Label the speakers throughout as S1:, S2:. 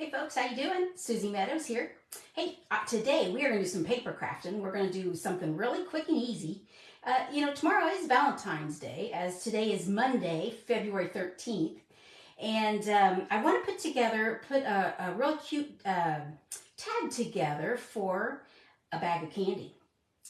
S1: Hey folks, how you doing? Suzy Meadows here. Hey, today we are going to do some paper crafting. We're going to do something really quick and easy. Tomorrow is Valentine's Day, as today is Monday, February 13th. And I want to put a real cute tag together for a bag of candy.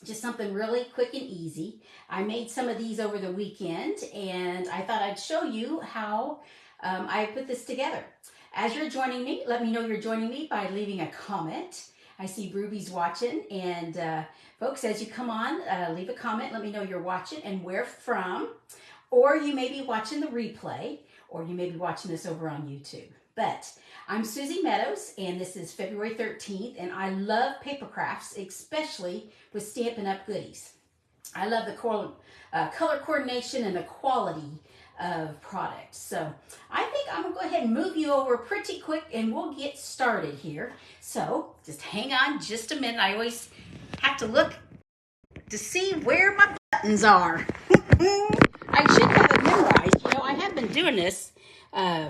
S1: Just something really quick and easy. I made some of these over the weekend, and I thought I'd show you how I put this together. As you're joining me, let me know you're joining me by leaving a comment. I see Ruby's watching, and folks, as you come on, leave a comment. Let me know you're watching and where from. Or you may be watching the replay, or you may be watching this over on YouTube. But I'm Suzy Meadows, and this is February 13th, and I love paper crafts, especially with Stampin' Up! Goodies. I love the color coordination and the quality of products. So I think I'm gonna go ahead and move you over pretty quick and we'll get started here. So just hang on just a minute. I always have to look to see where my buttons are. I should have it memorized. You know, I have been doing this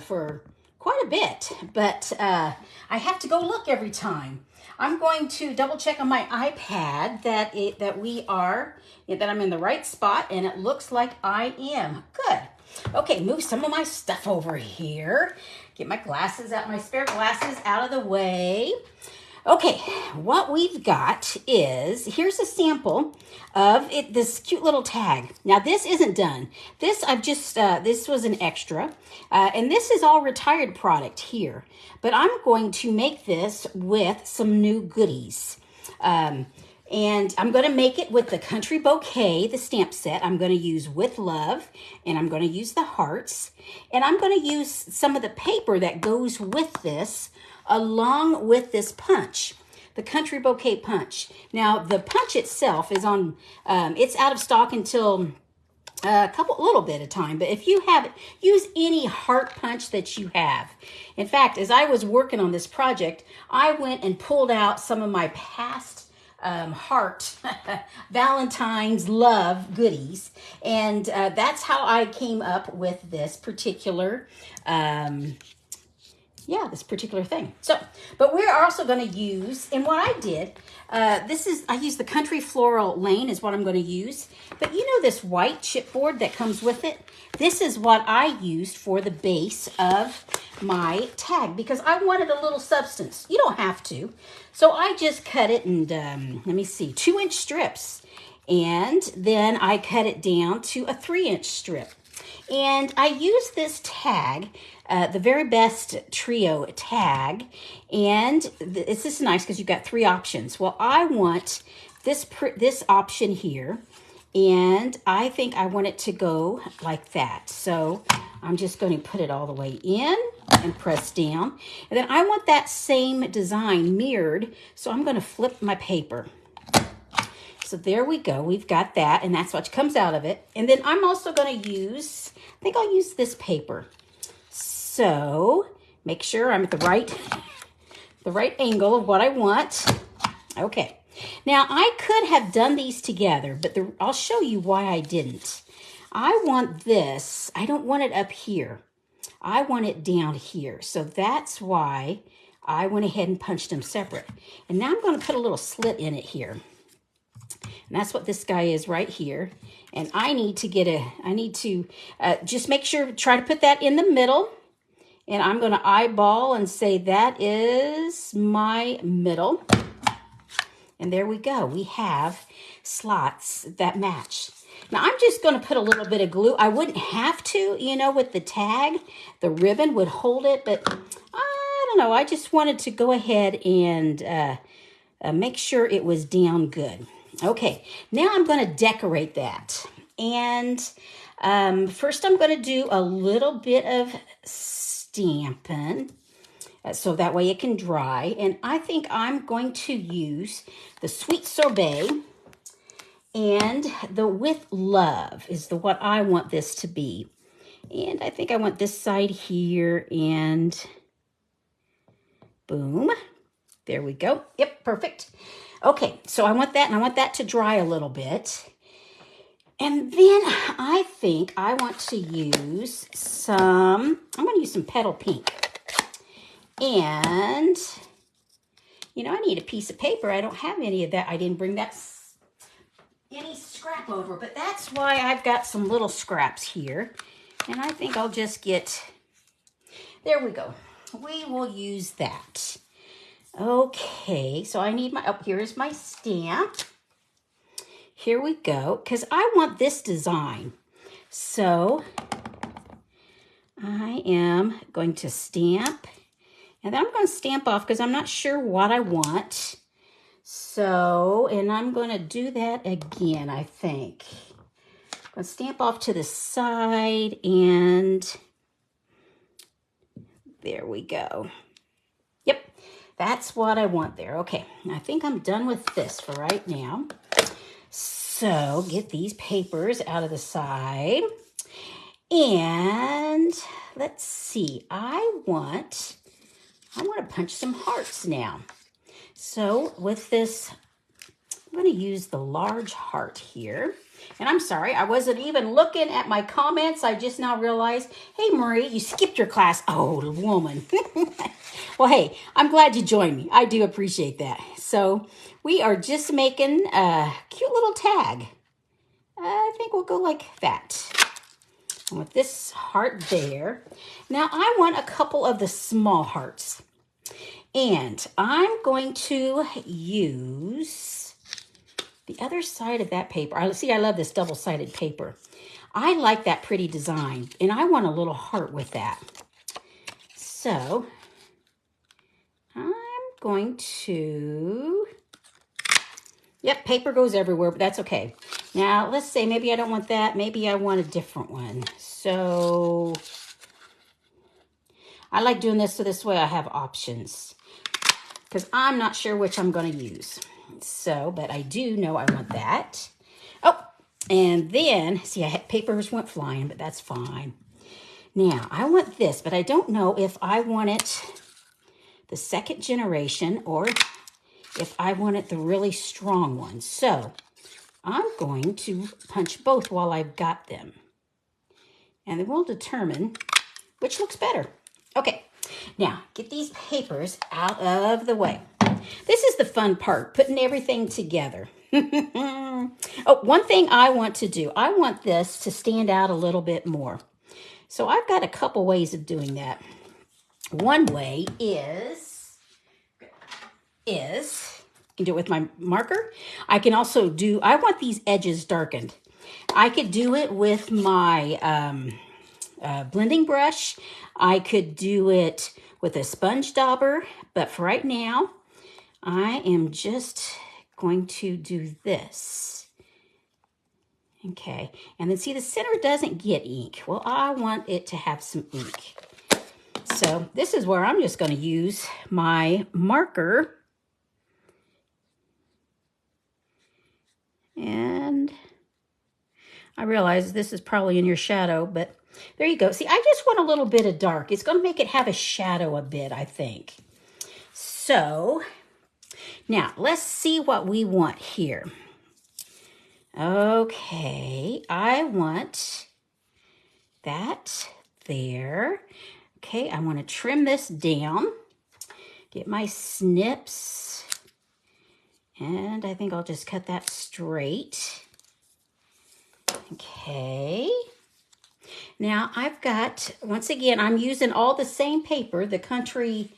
S1: for quite a bit, but I have to go look every time. I'm going to double check on my iPad that I'm in the right spot, and it looks like I am. Good. Okay, move some of my stuff over here. Get my glasses out, my spare glasses out of the way. Okay, what we've got is, here's a sample of it, this cute little tag. Now this isn't done. This this was an extra, and this is all retired product here. But I'm going to make this with some new goodies. And I'm going to make it with the Country Bouquet, the stamp set. I'm going to use With Love, and I'm going to use the hearts. And I'm going to use some of the paper that goes with this, along with this punch, the Country Bouquet punch. Now, the punch itself is on, it's out of stock until a little bit of time. But if you have it, use any heart punch that you have. In fact, as I was working on this project, I went and pulled out some of my past heart Valentine's love goodies, and that's how I came up with this particular this particular thing. So, but we're also going to use, and what I did, I used the Country Floral Lane is what I'm going to use. But you know this white chipboard that comes with it? This is what I used for the base of my tag because I wanted a little substance. You don't have to. So I just cut it in, let me see, 2-inch strips. And then I cut it down to a 3-inch strip. And I use this tag, the Very Best Trio tag, and this is nice because you've got 3 options. Well, I want this option here, and I think I want it to go like that. So I'm just going to put it all the way in and press down. And then I want that same design mirrored, so I'm going to flip my paper. So there we go. We've got that, and that's what comes out of it. And then I'm also going to use, I think I'll use this paper. So make sure I'm at the right angle of what I want. Okay. Now I could have done these together, but I'll show you why I didn't. I want this. I don't want it up here. I want it down here. So that's why I went ahead and punched them separate. And now I'm going to put a little slit in it here. And that's what this guy is right here. And I need to just make sure, try to put that in the middle. And I'm going to eyeball and say that is my middle. And there we go. We have slots that match. Now I'm just going to put a little bit of glue. I wouldn't have to, you know, with the tag. The ribbon would hold it, but I don't know. I just wanted to go ahead and make sure it was down good. Okay, now I'm going to decorate that. And first I'm going to do a little bit of Stampin', so that way it can dry. And I think I'm going to use the Sweet Sorbet and the With Love is what I want this to be. And I think I want this side here, and boom. There we go. Yep, perfect. Okay, so I want that, and I want that to dry a little bit. And then I think I want to use I'm going to use some Petal Pink. And, you know, I need a piece of paper. I don't have any of that. I didn't bring that any scrap over, but that's why I've got some little scraps here. And I think I'll just get, there we go. We will use that. Okay, so I need my, oh, here's my stamp. Here we go, because I want this design. So I am going to stamp, and then I'm going to stamp off because I'm not sure what I want. So, and I'm going to do that again, I think. I'm going to stamp off to the side, and there we go. Yep, that's what I want there. Okay, I think I'm done with this for right now. So get these papers out of the side. And let's see, I want to punch some hearts now. So with this, I'm going to use the large heart here. And I'm sorry, I wasn't even looking at my comments. I just now realized, hey, Marie, you skipped your class. Oh, woman. Well, hey, I'm glad you joined me. I do appreciate that. So we are just making a cute little tag. I think we'll go like that. And with this heart there. Now I want a couple of the small hearts. And I'm going to use the other side of that paper. See, I love this double-sided paper. I like that pretty design. And I want a little heart with that. So I'm going to, yep, paper goes everywhere, but that's okay. Now, let's say maybe I don't want that. Maybe I want a different one. So I like doing this so this way I have options because I'm not sure which I'm going to use. So, but I do know I want that. Oh, and then, see, papers went flying, but that's fine. Now, I want this, but I don't know if I want it the second generation or if I want it the really strong one. So I'm going to punch both while I've got them. And then we'll determine which looks better. Okay, now get these papers out of the way. This is the fun part, putting everything together. Oh, one thing I want to do, I want this to stand out a little bit more. So I've got a couple ways of doing that. One way is you can do it with my marker. I can also do, I want these edges darkened. I could do it with my blending brush. I could do it with a sponge dauber, but for right now, I am just going to do this. Okay, and then see the center doesn't get ink. Well, I want it to have some ink. So this is where I'm just going to use my marker. And I realize this is probably in your shadow, but there you go. See, I just want a little bit of dark. It's going to make it have a shadow a bit, I think. So now let's see what we want here. Okay, I want that there. Okay, I want to trim this down. Get my snips. And I think I'll just cut that straight. Okay. Now I've got, once again, I'm using all the same paper, the Country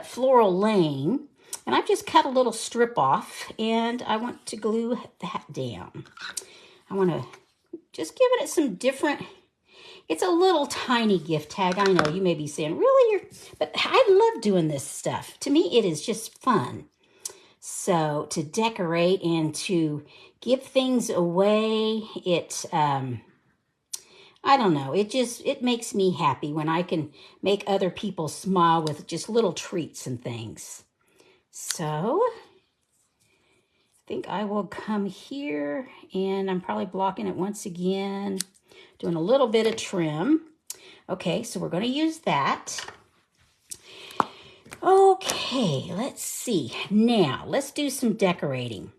S1: Floral Lane. And I've just cut a little strip off, and I want to glue that down. I want to just give it some different, it's a little tiny gift tag. I know you may be saying, really? But I love doing this stuff. To me, it is just fun. So to decorate and to give things away, I don't know, it makes me happy when I can make other people smile with just little treats and things. So I think I will come here, and I'm probably blocking it once again, doing a little bit of trim. Okay, so we're going to use that. Okay, let's see. Now, let's do some decorating.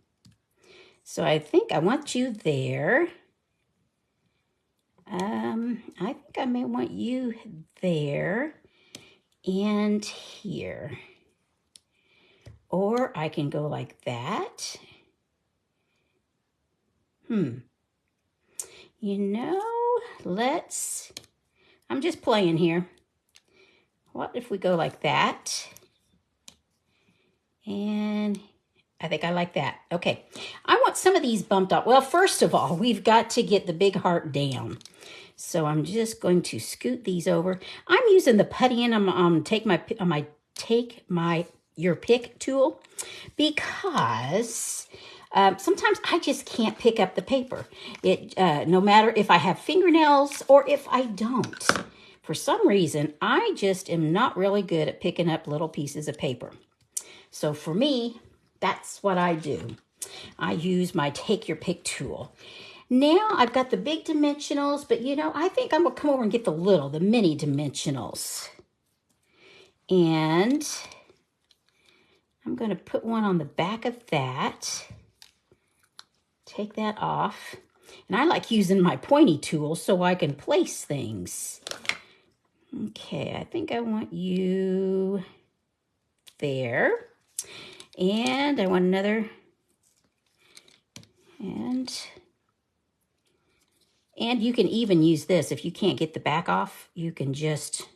S1: So I think I want you there. I think I may want you there. and here. Or I can go like that. You know, I'm just playing here. What if we go like that? And I think I like that. Okay, I want some of these bumped up. Well, first of all, we've got to get the big heart down. So I'm just going to scoot these over. I'm using the putty and I'm take my your pick tool because sometimes I just can't pick up the paper. No matter if I have fingernails or if I don't. For some reason, I just am not really good at picking up little pieces of paper. So for me, that's what I do. I use my take your pick tool. Now I've got the big dimensionals, but you know, I think I'm gonna come over and get the mini dimensionals. And I'm gonna put one on the back of that. Take that off. And I like using my pointy tool so I can place things. Okay, I think I want you there. And I want another. And you can even use this. If you can't get the back off, you can just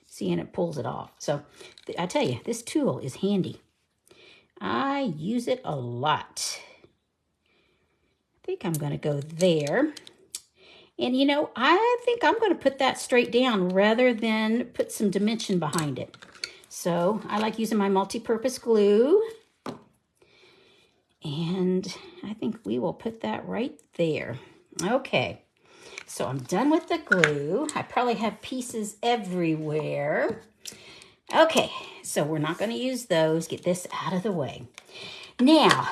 S1: see, and it pulls it off. So I tell you, this tool is handy. I use it a lot. I think I'm going to go there. And you know, I think I'm going to put that straight down rather than put some dimension behind it. So I like using my multi-purpose glue. And I think we will put that right there. Okay, so I'm done with the glue. I probably have pieces everywhere. Okay, so we're not going to use those. Get this out of the way. Now,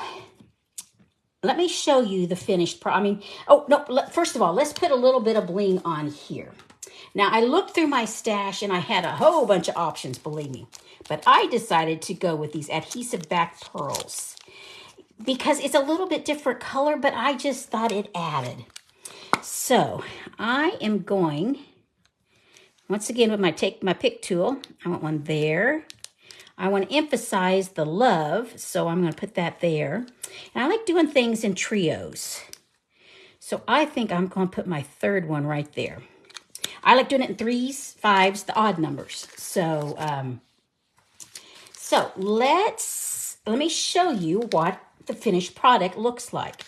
S1: let me show you the finished first of all, let's put a little bit of bling on here. Now, I looked through my stash and I had a whole bunch of options, believe me. But I decided to go with these adhesive back pearls because it's a little bit different color, but I just thought it added. So I am going, once again, with my pick tool. I want one there. I want to emphasize the love, so I'm going to put that there. And I like doing things in trios. So I think I'm going to put my third one right there. I like doing it in 3s, 5s, the odd numbers. So, let me show you what the finished product looks like.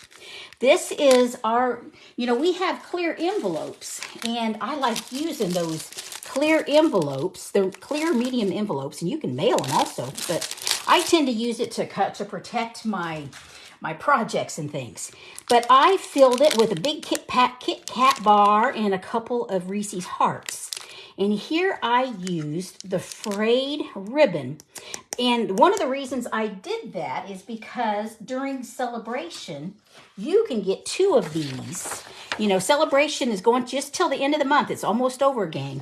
S1: This is our, we have clear envelopes, and I like using those clear envelopes, the clear medium envelopes, and you can mail them also, but I tend to use it to protect my projects and things. But I filled it with a big Kit Kat bar and a couple of Reese's Hearts. And here I used the Frayed Ribbon. And one of the reasons I did that is because during celebration, you can get 2 of these. Celebration is going just till the end of the month. It's almost over, gang.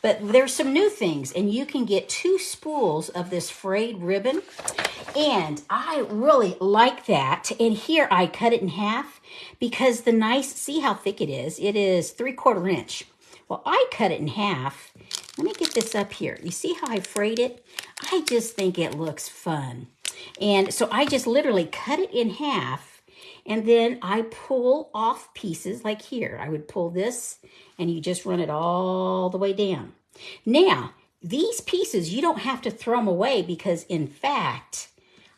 S1: But there's some new things, and you can get 2 spools of this Frayed Ribbon. And I really like that. And here I cut it in half because see how thick it is? It is 3/4 inch. Well, I cut it in half. Let me get this up here. You see how I frayed it? I just think it looks fun. And so I just literally cut it in half, and then I pull off pieces like here. I would pull this, and you just run it all the way down. Now, these pieces, you don't have to throw them away because, in fact,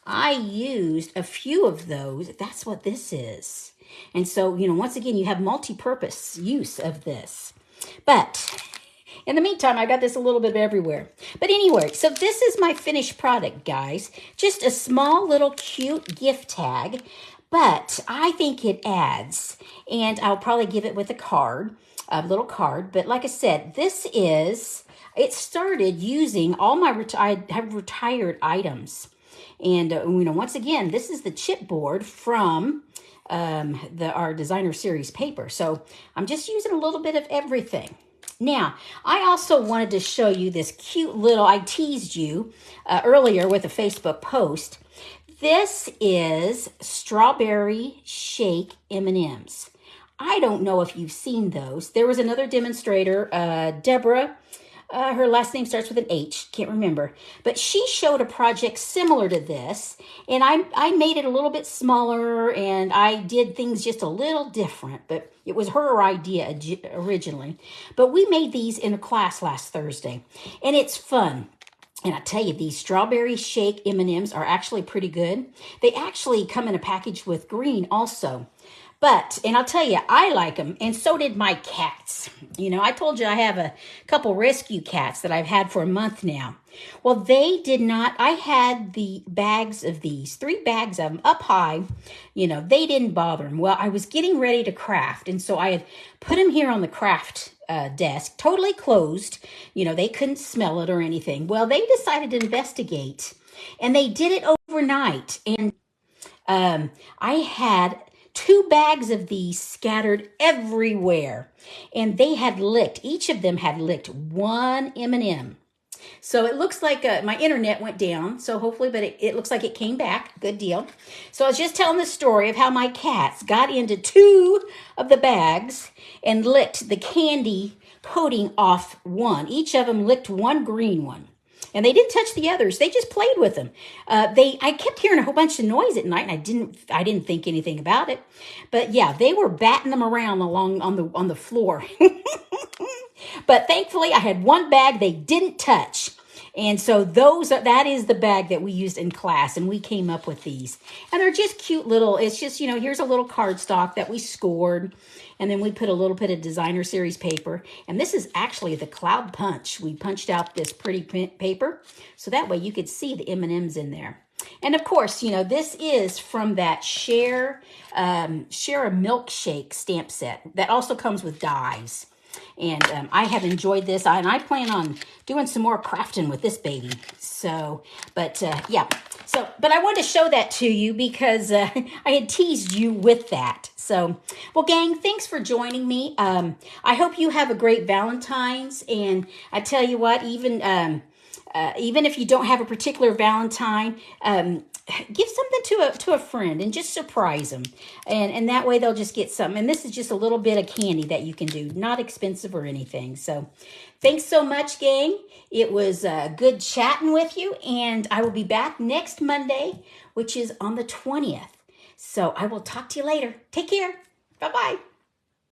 S1: I used a few of those. That's what this is. And so, once again, you have multi-purpose use of this. But in the meantime, I got this a little bit everywhere. But anyway, so this is my finished product, guys. Just a small little cute gift tag, but I think it adds. And I'll probably give it with a little card. But like I said, it started using all my I have retired items. And, once again, this is the chipboard from our designer series paper. So I'm just using a little bit of everything. Now, I also wanted to show you this cute little, I teased you earlier with a Facebook post. This is strawberry shake M&Ms. I don't know if you've seen those. There was another demonstrator, Deborah Her last name starts with an H, can't remember. But she showed a project similar to this, and I made it a little bit smaller, and I did things just a little different, but it was her idea originally. But we made these in a class last Thursday, and it's fun. And I tell you, these strawberry shake M&Ms are actually pretty good. They actually come in a package with green also. But, and I'll tell you, I like them, and so did my cats. You know, I told you I have a couple rescue cats that I've had for a month now. Well, they did not, I had the bags of these, 3 bags of them up high. You know, they didn't bother them. Well, I was getting ready to craft, and so I had put them here on the craft desk, totally closed. You know, they couldn't smell it or anything. Well, they decided to investigate, and they did it overnight. And I had 2 bags of these scattered everywhere, and they had licked, each of them had licked 1 M&M. So it looks like my internet went down, so hopefully, but it looks like it came back. Good deal. So I was just telling the story of how my cats got into 2 of the bags and licked the candy coating off 1. Each of them licked 1 green one. And they didn't touch the others. They just played with them. I kept hearing a whole bunch of noise at night, and I didn't think anything about it. But yeah, they were batting them around along on the floor. But thankfully, I had 1 bag they didn't touch. And so that is the bag that we used in class, and we came up with these. And they're just cute little, it's just, you know, here's a little cardstock that we scored, and then we put a little bit of designer series paper. And this is actually the cloud punch. We punched out this pretty paper, so that way you could see the M&Ms in there. And of course, you know, this is from that Share a Milkshake stamp set that also comes with dies. And I have enjoyed this, and I plan on doing some more crafting with this baby. So, but yeah. So, but I wanted to show that to you because I had teased you with that. So, well, gang, thanks for joining me. I hope you have a great Valentine's. And I tell you what, even if you don't have a particular Valentine, give something to a friend and just surprise them. And that way they'll just get something. And this is just a little bit of candy that you can do. Not expensive or anything. So thanks so much, gang. It was good chatting with you. And I will be back next Monday, which is on the 20th. So I will talk to you later. Take care. Bye-bye.